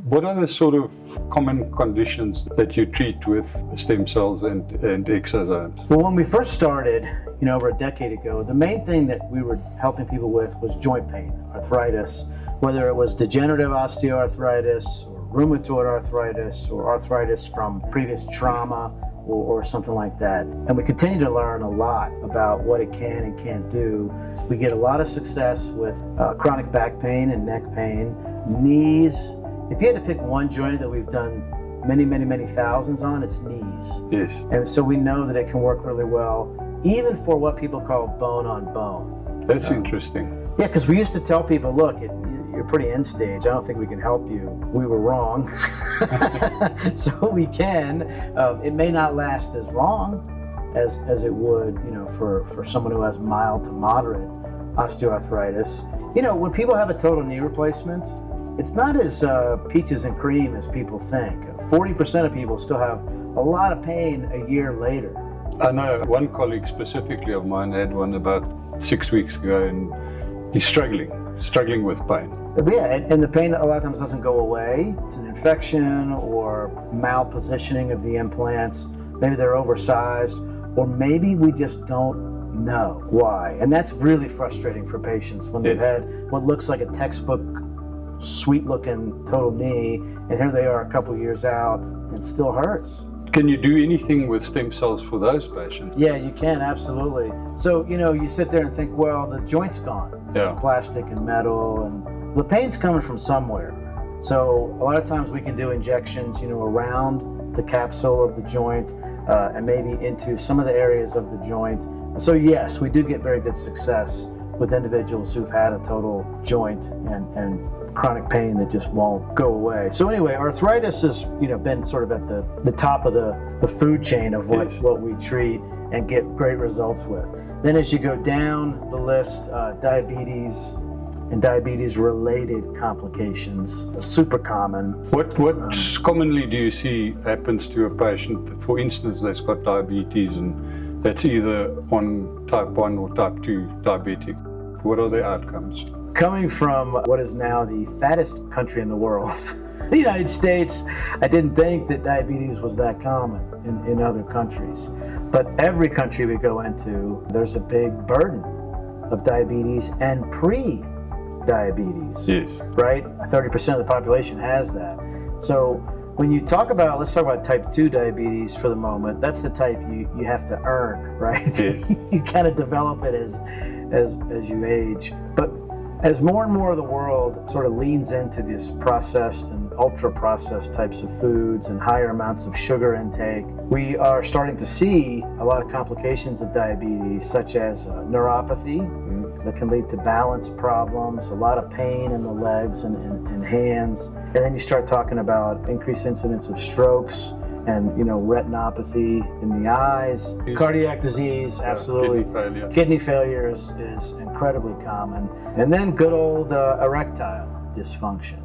What are the sort of common conditions that you treat with stem cells and exosomes? Well, when we first started, over a decade ago, the main thing that we were helping people with was joint pain, arthritis, whether it was degenerative osteoarthritis or rheumatoid arthritis or arthritis from previous trauma or something like that. And we continue to learn a lot about what it can and can't do. We get a lot of success with chronic back pain and neck pain, knees. If you had to pick one joint that we've done many thousands on, it's knees. Yes. And so we know that it can work really well, even for what people call bone on bone. That's interesting. Yeah, because we used to tell people, look, you're pretty end stage. I don't think we can help you. We were wrong. So we can. It may not last as long as it would, for someone who has mild to moderate osteoarthritis. When people have a total knee replacement, it's not as peaches and cream as people think. 40% of people still have a lot of pain a year later. I know one colleague specifically of mine had one about 6 weeks ago, and he's struggling with pain. Yeah, and the pain a lot of times doesn't go away. It's an infection or malpositioning of the implants. Maybe they're oversized, or maybe we just don't know why. And that's really frustrating for patients when they've had what looks like a textbook, sweet-looking total knee, and here they are a couple years out, and it still hurts. Can you do anything with stem cells for those patients? Yeah, you can, absolutely. So, you sit there and think, well, the joint's gone. Yeah. It's plastic and metal, and the pain's coming from somewhere. So a lot of times we can do injections, around the capsule of the joint and maybe into some of the areas of the joint. So yes, we do get very good success with individuals who've had a total joint and chronic pain that just won't go away. So anyway, arthritis has been sort of at the top of the food chain of what we treat and get great results with. Then as you go down the list, diabetes and diabetes-related complications, super common. What commonly do you see happens to a patient, for instance, that's got diabetes and that's either on type 1 or type 2 diabetic? What are the outcomes? Coming from what is now the fattest country in the world, the United States, I didn't think that diabetes was that common in other countries. But every country we go into, there's a big burden of diabetes and pre-diabetes, yes. Right? 30% of the population has that. So when you let's talk about type 2 diabetes for the moment. That's the type you have to earn, right? Yes. You kind of develop it as you age. But as more and more of the world sort of leans into this processed and ultra-processed types of foods and higher amounts of sugar intake, we are starting to see a lot of complications of diabetes, such as neuropathy that can lead to balance problems, a lot of pain in the legs and hands. And then you start talking about increased incidence of strokes and retinopathy in the eyes, cardiac disease, absolutely. Kidney failure is incredibly common. And then good old erectile dysfunction.